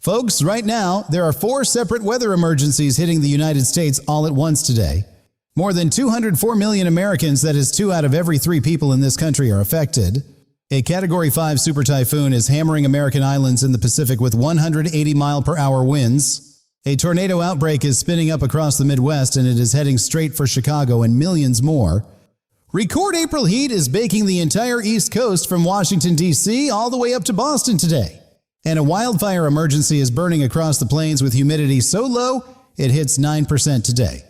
Folks, right now, there are 4 separate weather emergencies hitting the United States all at once today. More than 204 million Americans, that is 2 out of every 3 people in this country, are affected. A Category 5 super typhoon is hammering American islands in the Pacific with 180-mile-per-hour winds. A tornado outbreak is spinning up across the Midwest, and it is heading straight for Chicago and millions more. Record April heat is baking the entire East Coast from Washington, D.C. all the way up to Boston today. And a wildfire emergency is burning across the plains with humidity so low it hits 9% today.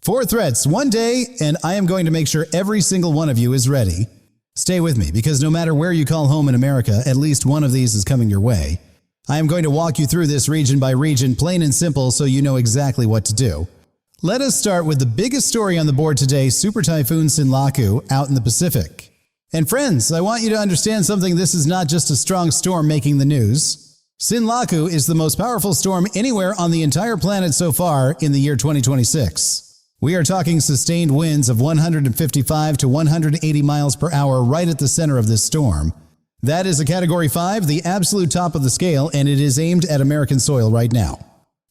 4 threats, 1 day, and I am going to make sure every single one of you is ready. Stay with me, because no matter where you call home in America, at least one of these is coming your way. I am going to walk you through this region by region, plain and simple, so you know exactly what to do. Let us start with the biggest story on the board today, Super Typhoon Sinlaku out in the Pacific. And friends, I want you to understand something. This is not just a strong storm making the news. Sinlaku is the most powerful storm anywhere on the entire planet so far in the year 2026. We are talking sustained winds of 155 to 180 miles per hour right at the center of this storm. That is a Category 5, the absolute top of the scale, and it is aimed at American soil right now.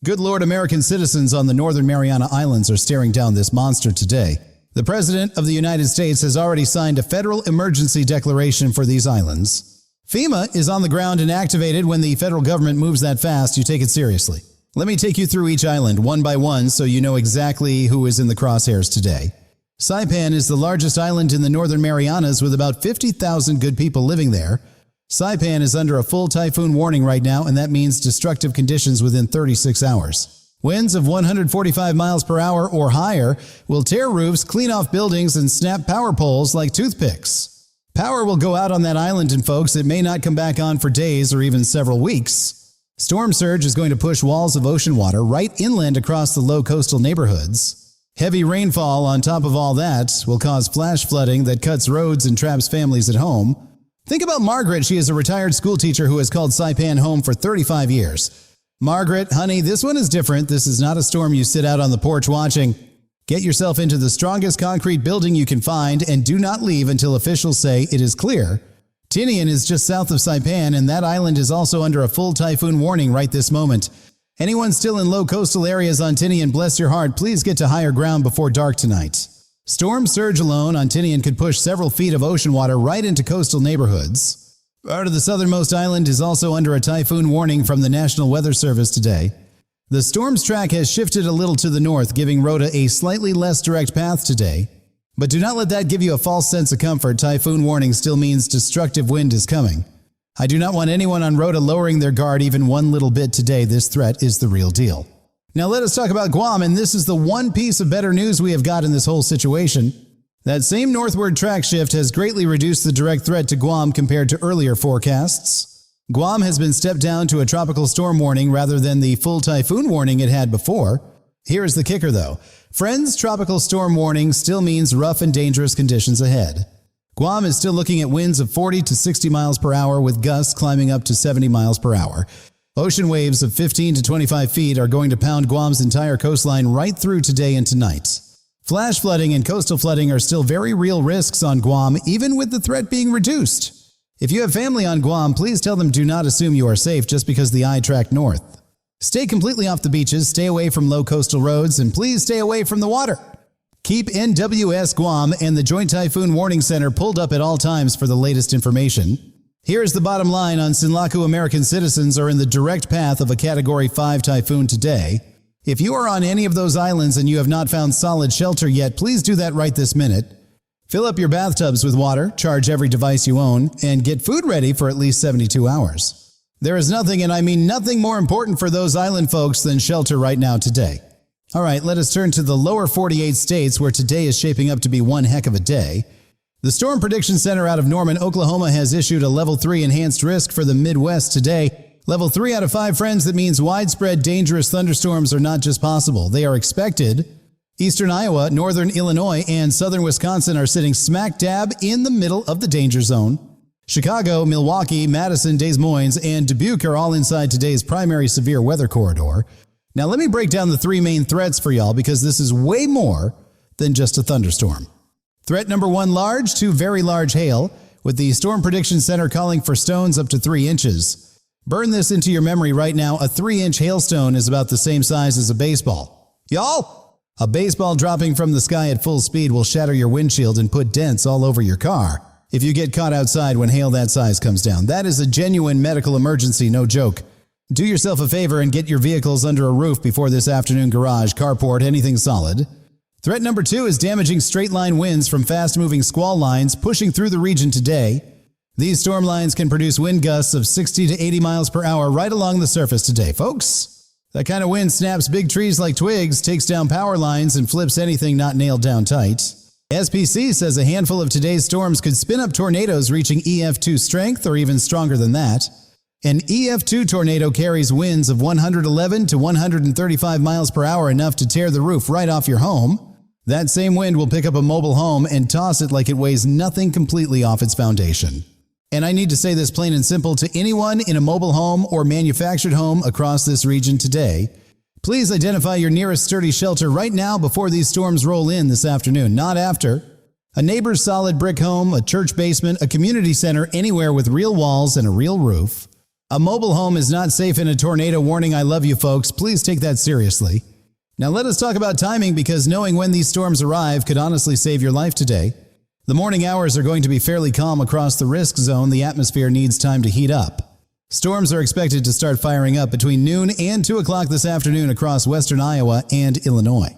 Good Lord, American citizens on the Northern Mariana Islands are staring down this monster today. The President of the United States has already signed a federal emergency declaration for these islands. FEMA is on the ground and activated. When the federal government moves that fast, you take it seriously. Let me take you through each island one by one so you know exactly who is in the crosshairs today. Saipan is the largest island in the Northern Marianas with about 50,000 good people living there. Saipan is under a full typhoon warning right now, and that means destructive conditions within 36 hours. Winds of 145 miles per hour or higher will tear roofs, clean off buildings, and snap power poles like toothpicks. Power will go out on that island, and folks, it may not come back on for days or even several weeks. Storm surge is going to push walls of ocean water right inland across the low coastal neighborhoods. Heavy rainfall on top of all that will cause flash flooding that cuts roads and traps families at home. Think about Margaret. She is a retired school teacher who has called Saipan home for 35 years. Margaret, honey, this one is different. This is not a storm you sit out on the porch watching. Get yourself into the strongest concrete building you can find and do not leave until officials say it is clear. Tinian is just south of Saipan, and that island is also under a full typhoon warning right this moment. Anyone still in low coastal areas on Tinian, bless your heart, please get to higher ground before dark tonight. Storm surge alone on Tinian could push several feet of ocean water right into coastal neighborhoods. Part of the southernmost island is also under a typhoon warning from the National Weather Service today. The storm's track has shifted a little to the north, giving Rota a slightly less direct path today. But do not let that give you a false sense of comfort. Typhoon warning still means destructive wind is coming. I do not want anyone on Rota lowering their guard even one little bit today. This threat is the real deal. Now let us talk about Guam, and this is the one piece of better news we have got in this whole situation. That same northward track shift has greatly reduced the direct threat to Guam compared to earlier forecasts. Guam has been stepped down to a tropical storm warning rather than the full typhoon warning it had before. Here is the kicker though. Friends, tropical storm warning still means rough and dangerous conditions ahead. Guam is still looking at winds of 40 to 60 miles per hour with gusts climbing up to 70 miles per hour. Ocean waves of 15 to 25 feet are going to pound Guam's entire coastline right through today and tonight. Flash flooding and coastal flooding are still very real risks on Guam, even with the threat being reduced. If you have family on Guam, please tell them do not assume you are safe just because the eye tracked north. Stay completely off the beaches, stay away from low coastal roads, and please stay away from the water. Keep NWS Guam and the Joint Typhoon Warning Center pulled up at all times for the latest information. Here is the bottom line on Sinlaku. American citizens are in the direct path of a Category 5 typhoon today. If you are on any of those islands and you have not found solid shelter yet, please do that right this minute. Fill up your bathtubs with water, charge every device you own, and get food ready for at least 72 hours. There is nothing, and I mean nothing, more important for those island folks than shelter right now today. All right, let us turn to the lower 48 states where today is shaping up to be one heck of a day. The Storm Prediction Center out of Norman, Oklahoma has issued a Level 3 enhanced risk for the Midwest today. Level 3 out of 5, friends, that means widespread dangerous thunderstorms are not just possible, they are expected. Eastern Iowa, northern Illinois, and southern Wisconsin are sitting smack dab in the middle of the danger zone. Chicago, Milwaukee, Madison, Des Moines, and Dubuque are all inside today's primary severe weather corridor. Now let me break down the 3 main threats for y'all, because this is way more than just a thunderstorm. Threat number 1, large to very large hail, with the Storm Prediction Center calling for stones up to 3 inches. Burn this into your memory right now. A 3-inch hailstone is about the same size as a baseball. Y'all, a baseball dropping from the sky at full speed will shatter your windshield and put dents all over your car if you get caught outside when hail that size comes down. That is a genuine medical emergency, no joke. Do yourself a favor and get your vehicles under a roof before this afternoon. Garage, carport, anything solid. Threat number 2 is damaging straight-line winds from fast-moving squall lines pushing through the region today. These storm lines can produce wind gusts of 60 to 80 miles per hour right along the surface today, folks. That kind of wind snaps big trees like twigs, takes down power lines, and flips anything not nailed down tight. SPC says a handful of today's storms could spin up tornadoes reaching EF2 strength or even stronger than that. An EF2 tornado carries winds of 111 to 135 miles per hour, enough to tear the roof right off your home. That same wind will pick up a mobile home and toss it like it weighs nothing completely off its foundation. And I need to say this plain and simple to anyone in a mobile home or manufactured home across this region today. Please identify your nearest sturdy shelter right now before these storms roll in this afternoon, not after. A neighbor's solid brick home, a church basement, a community center, anywhere with real walls and a real roof. A mobile home is not safe in a tornado warning. I love you folks. Please take that seriously. Now let us talk about timing, because knowing when these storms arrive could honestly save your life today. The morning hours are going to be fairly calm across the risk zone. The atmosphere needs time to heat up. Storms are expected to start firing up between noon and 2 o'clock this afternoon across western Iowa and Illinois.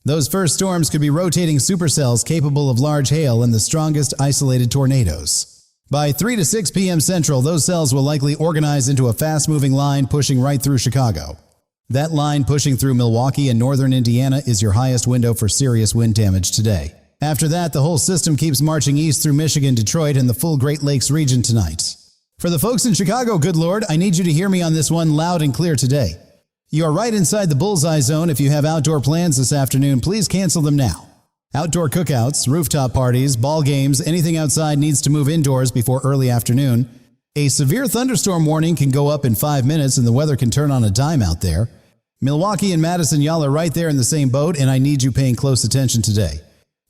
Those first storms could be rotating supercells capable of large hail and the strongest isolated tornadoes. By 3 to 6 p.m. Central, those cells will likely organize into a fast-moving line pushing right through Chicago. That line pushing through Milwaukee and northern Indiana is your highest window for serious wind damage today. After that, the whole system keeps marching east through Michigan, Detroit, and the full Great Lakes region tonight. For the folks in Chicago, good Lord, I need you to hear me on this one loud and clear today. You are right inside the bullseye zone. If you have outdoor plans this afternoon, please cancel them now. Outdoor cookouts, rooftop parties, ball games, anything outside needs to move indoors before early afternoon. A severe thunderstorm warning can go up in 5 minutes and the weather can turn on a dime out there. Milwaukee and Madison, y'all are right there in the same boat, and I need you paying close attention today.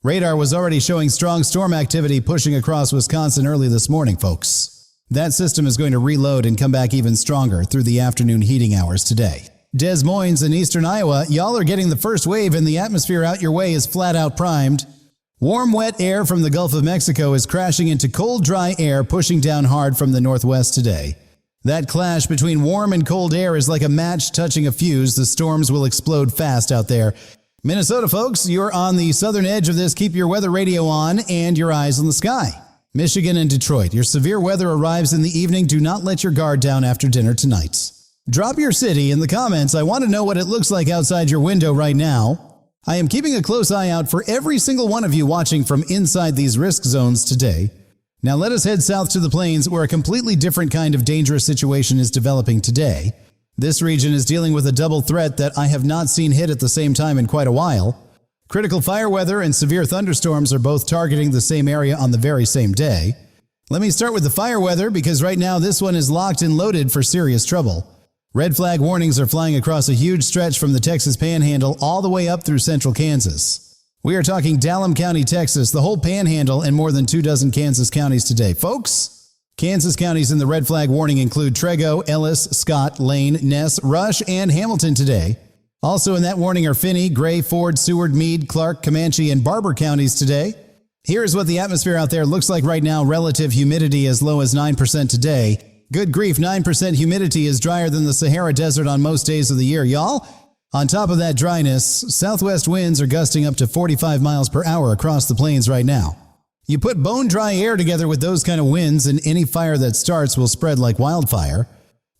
Radar was already showing strong storm activity pushing across Wisconsin early this morning, folks. That system is going to reload and come back even stronger through the afternoon heating hours today. Des Moines and eastern Iowa, y'all are getting the first wave, and the atmosphere out your way is flat out primed. Warm, wet air from the Gulf of Mexico is crashing into cold, dry air pushing down hard from the northwest today. That clash between warm and cold air is like a match touching a fuse. The storms will explode fast out there. Minnesota folks, you're on the southern edge of this. Keep your weather radio on and your eyes on the sky. Michigan and Detroit, your severe weather arrives in the evening. Do not let your guard down after dinner tonight. Drop your city in the comments. I want to know what it looks like outside your window right now. I am keeping a close eye out for every single one of you watching from inside these risk zones today. Now let us head south to the plains, where a completely different kind of dangerous situation is developing today. This region is dealing with a double threat that I have not seen hit at the same time in quite a while. Critical fire weather and severe thunderstorms are both targeting the same area on the very same day. Let me start with the fire weather, because right now this one is locked and loaded for serious trouble. Red flag warnings are flying across a huge stretch from the Texas Panhandle all the way up through central Kansas. We are talking Dallam County, Texas, the whole Panhandle, and more than 24 Kansas counties today. Folks, Kansas counties in the red flag warning include Trego, Ellis, Scott, Lane, Ness, Rush, and Hamilton today. Also in that warning are Finney, Gray, Ford, Seward, Meade, Clark, Comanche, and Barber counties today. Here is what the atmosphere out there looks like right now. Relative humidity as low as 9% today. Good grief, 9% humidity is drier than the Sahara Desert on most days of the year, y'all. On top of that dryness, southwest winds are gusting up to 45 miles per hour across the plains right now. You put bone-dry air together with those kind of winds, and any fire that starts will spread like wildfire.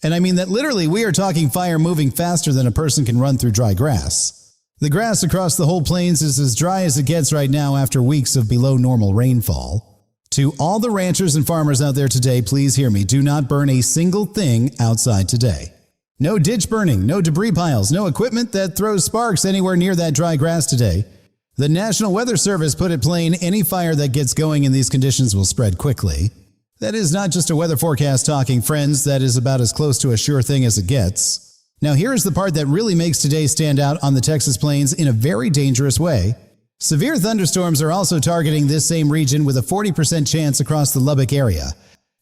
And I mean that literally. We are talking fire moving faster than a person can run through dry grass. The grass across the whole plains is as dry as it gets right now after weeks of below normal rainfall. To all the ranchers and farmers out there today, please hear me. Do not burn a single thing outside today. No ditch burning, no debris piles, no equipment that throws sparks anywhere near that dry grass today. The National Weather Service put it plain, any fire that gets going in these conditions will spread quickly. That is not just a weather forecast talking, friends. That is about as close to a sure thing as it gets. Now here is the part that really makes today stand out on the Texas plains in a very dangerous way. Severe thunderstorms are also targeting this same region with a 40% chance across the Lubbock area.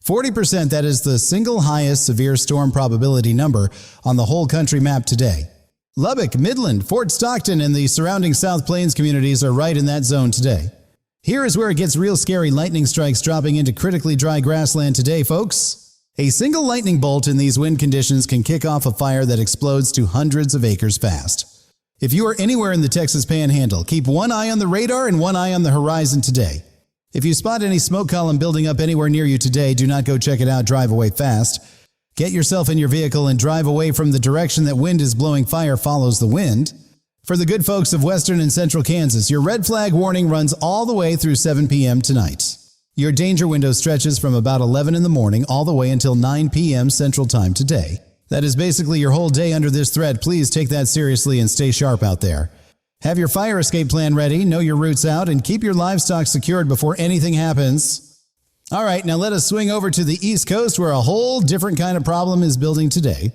40%, that is the single highest severe storm probability number on the whole country map today. Lubbock, Midland, Fort Stockton, and the surrounding South Plains communities are right in that zone today. Here is where it gets real scary: lightning strikes dropping into critically dry grassland today, folks. A single lightning bolt in these wind conditions can kick off a fire that explodes to hundreds of acres fast. If you are anywhere in the Texas Panhandle, keep one eye on the radar and one eye on the horizon today. If you spot any smoke column building up anywhere near you today, do not go check it out. Drive away fast. Get yourself in your vehicle and drive away from the direction that wind is blowing. Fire follows the wind. For the good folks of western and central Kansas, your red flag warning runs all the way through 7 p.m. tonight. Your danger window stretches from about 11 in the morning all the way until 9 p.m. Central Time today. That is basically your whole day under this threat. Please take that seriously and stay sharp out there. Have your fire escape plan ready, know your routes out, and keep your livestock secured before anything happens. All right, now let us swing over to the East Coast, where a whole different kind of problem is building today.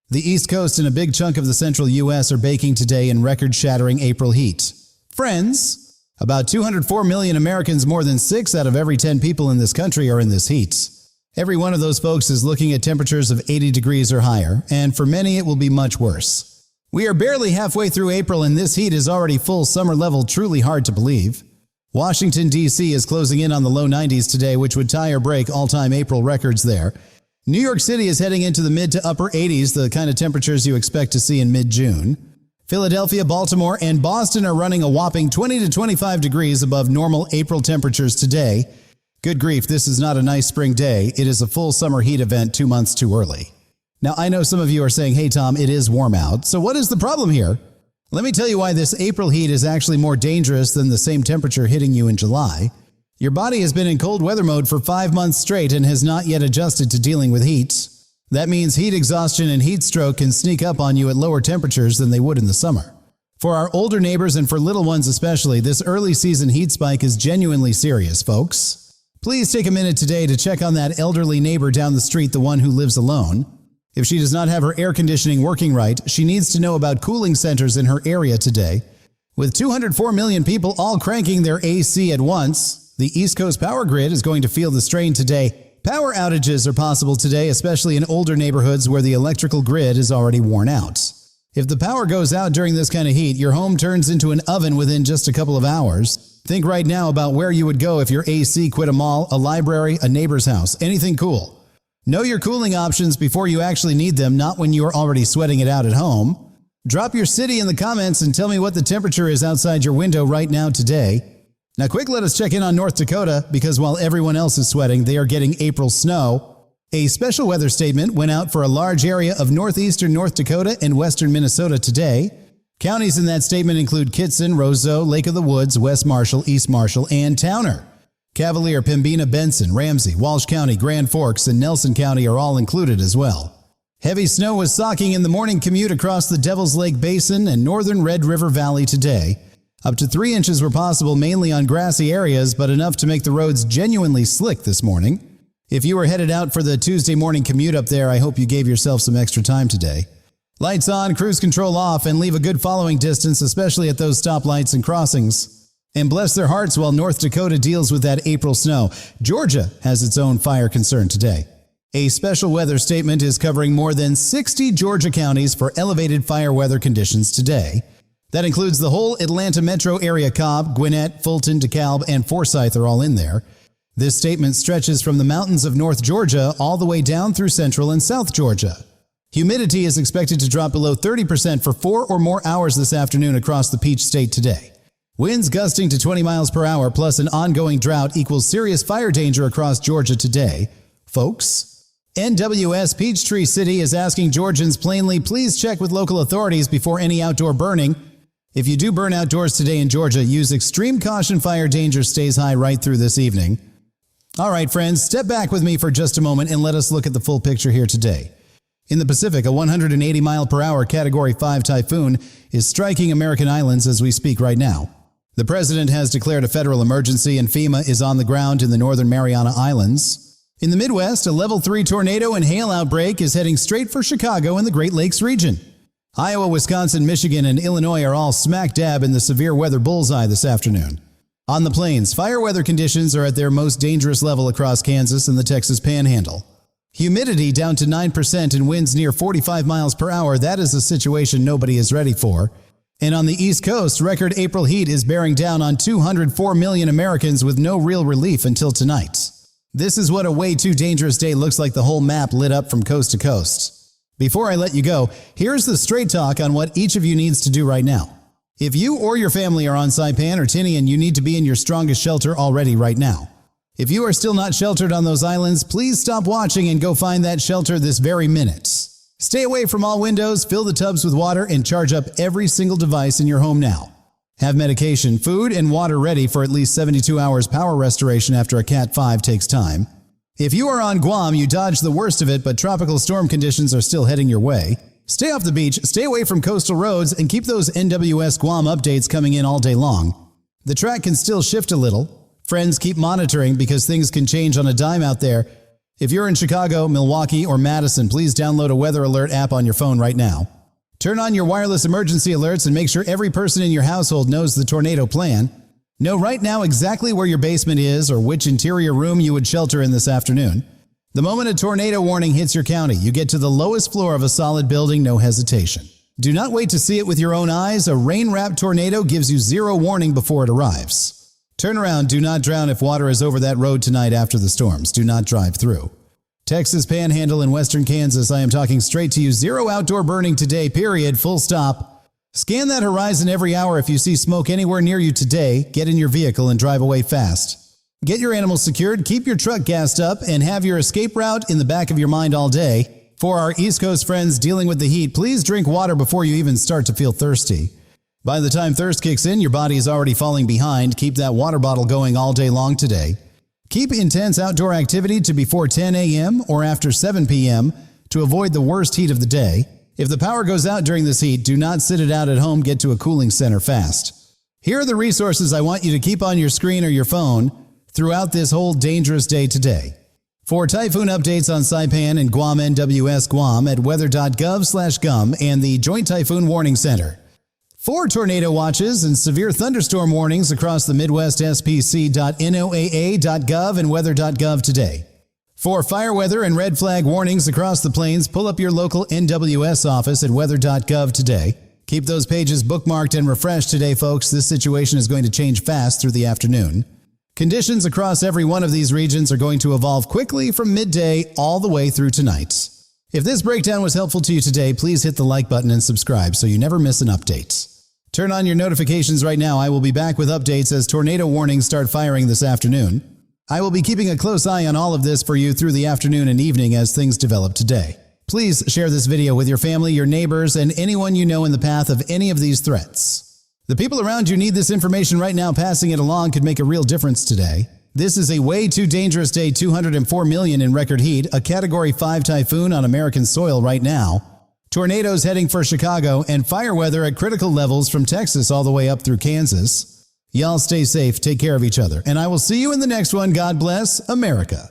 The East Coast and a big chunk of the central U.S. are baking today in record-shattering April heat. Friends, about 204 million Americans, more than 6 out of every 10 people in this country, are in this heat. Every one of those folks is looking at temperatures of 80 degrees or higher, and for many it will be much worse. We are barely halfway through April and this heat is already full summer level. Truly hard to believe. Washington, D.C. is closing in on the low 90s today, which would tie or break all-time April records there. New York City is heading into the mid to upper 80s, the kind of temperatures you expect to see in mid-June. Philadelphia, Baltimore, and Boston are running a whopping 20 to 25 degrees above normal April temperatures today. Good grief, this is not a nice spring day. It is a full summer heat event 2 months too early. Now, I know some of you are saying, hey Tom, it is warm out. So what is the problem here? Let me tell you why this April heat is actually more dangerous than the same temperature hitting you in July. Your body has been in cold weather mode for 5 months straight and has not yet adjusted to dealing with heat. That means heat exhaustion and heat stroke can sneak up on you at lower temperatures than they would in the summer. For our older neighbors and for little ones especially, this early season heat spike is genuinely serious, folks. Please take a minute today to check on that elderly neighbor down the street, the one who lives alone. If she does not have her air conditioning working right, she needs to know about cooling centers in her area today. With 204 million people all cranking their AC at once, the East Coast power grid is going to feel the strain today. Power outages are possible today, especially in older neighborhoods where the electrical grid is already worn out. If the power goes out during this kind of heat, your home turns into an oven within just a couple of hours. Think right now about where you would go if your AC quit a mall, a library, a neighbor's house, anything cool. Know your cooling options before you actually need them, not when you are already sweating it out at home. Drop your city in the comments and tell me what the temperature is outside your window right now today. Now quick, let us check in on North Dakota, because while everyone else is sweating, they are getting April snow. A special weather statement went out for a large area of northeastern North Dakota and western Minnesota today. Counties in that statement include Kitson, Roseau, Lake of the Woods, West Marshall, East Marshall, and Towner. Cavalier, Pembina, Benson, Ramsey, Walsh County, Grand Forks, and Nelson County are all included as well. Heavy snow was socking in the morning commute across the Devil's Lake Basin and northern Red River Valley today. Up to 3 inches were possible, mainly on grassy areas, but enough to make the roads genuinely slick this morning. If you were headed out for the Tuesday morning commute up there, I hope you gave yourself some extra time today. Lights on, cruise control off, and leave a good following distance, especially at those stoplights and crossings. And bless their hearts while North Dakota deals with that April snow. Georgia has its own fire concern today. A special weather statement is covering more than 60 Georgia counties for elevated fire weather conditions today. That includes the whole Atlanta metro area. Cobb, Gwinnett, Fulton, DeKalb, and Forsyth are all in there. This statement stretches from the mountains of North Georgia all the way down through central and south Georgia. Humidity is expected to drop below 30% for 4 or more hours this afternoon across the Peach State today. Winds gusting to 20 miles per hour plus an ongoing drought equals serious fire danger across Georgia today. Folks, NWS Peachtree City is asking Georgians plainly, please check with local authorities before any outdoor burning. If you do burn outdoors today in Georgia, use extreme caution. Fire danger stays high right through this evening. All right, friends, step back with me for just a moment and let us look at the full picture here today. In the Pacific, a 180-mile-per-hour Category 5 typhoon is striking American islands as we speak right now. The president has declared a federal emergency and FEMA is on the ground in the northern Mariana Islands. In the Midwest, a level 3 tornado and hail outbreak is heading straight for Chicago and the Great Lakes region. Iowa, Wisconsin, Michigan, and Illinois are all smack dab in the severe weather bullseye this afternoon. On the plains, fire weather conditions are at their most dangerous level across Kansas and the Texas Panhandle. Humidity down to 9% and winds near 45 miles per hour. That is a situation nobody is ready for. And on the East Coast, record April heat is bearing down on 204 million Americans with no real relief until tonight. This is what a way too dangerous day looks like, the whole map lit up from coast to coast. Before I let you go, here's the straight talk on what each of you needs to do right now. If you or your family are on Saipan or Tinian, you need to be in your strongest shelter already right now. If you are still not sheltered on those islands, please stop watching and go find that shelter this very minute. Stay away from all windows, fill the tubs with water, and charge up every single device in your home now. Have medication, food, and water ready for at least 72 hours power restoration after a Cat 5 takes time. If you are on Guam, you dodged the worst of it, but tropical storm conditions are still heading your way. Stay off the beach, stay away from coastal roads, and keep those NWS Guam updates coming in all day long. The track can still shift a little. Friends, keep monitoring because things can change on a dime out there. If you're in Chicago, Milwaukee, or Madison, please download a weather alert app on your phone right now. Turn on your wireless emergency alerts and make sure every person in your household knows the tornado plan. Know right now exactly where your basement is or which interior room you would shelter in this afternoon. The moment a tornado warning hits your county, you get to the lowest floor of a solid building, no hesitation. Do not wait to see it with your own eyes. A rain-wrapped tornado gives you zero warning before it arrives. Turn around, do not drown if water is over that road tonight after the storms. Do not drive through. Texas Panhandle and western Kansas, I am talking straight to you. Zero outdoor burning today, period, full stop. Scan that horizon every hour. If you see smoke anywhere near you today, get in your vehicle and drive away fast. Get your animals secured, keep your truck gassed up, and have your escape route in the back of your mind all day. For our East Coast friends dealing with the heat, please drink water before you even start to feel thirsty. By the time thirst kicks in, your body is already falling behind. Keep that water bottle going all day long today. Keep intense outdoor activity to before 10 a.m. or after 7 p.m. to avoid the worst heat of the day. If the power goes out during this heat, do not sit it out at home. Get to a cooling center fast. Here are the resources I want you to keep on your screen or your phone throughout this whole dangerous day today. For typhoon updates on Saipan and Guam NWS Guam at weather.gov/gum and the Joint Typhoon Warning Center. For tornado watches and severe thunderstorm warnings across the Midwest, spc.noaa.gov and weather.gov today. For fire weather and red flag warnings across the plains, pull up your local NWS office at weather.gov today. Keep those pages bookmarked and refreshed today, folks. This situation is going to change fast through the afternoon. Conditions across every one of these regions are going to evolve quickly from midday all the way through tonight. If this breakdown was helpful to you today, please hit the like button and subscribe so you never miss an update. Turn on your notifications right now. I will be back with updates as tornado warnings start firing this afternoon. I will be keeping a close eye on all of this for you through the afternoon and evening as things develop today. Please share this video with your family, your neighbors, and anyone you know in the path of any of these threats. The people around you need this information right now. Passing it along could make a real difference today. This is a way too dangerous day. 204 million in record heat, a Category 5 typhoon on American soil right now. Tornadoes heading for Chicago, and fire weather at critical levels from Texas all the way up through Kansas. Y'all stay safe, take care of each other, and I will see you in the next one. God bless America.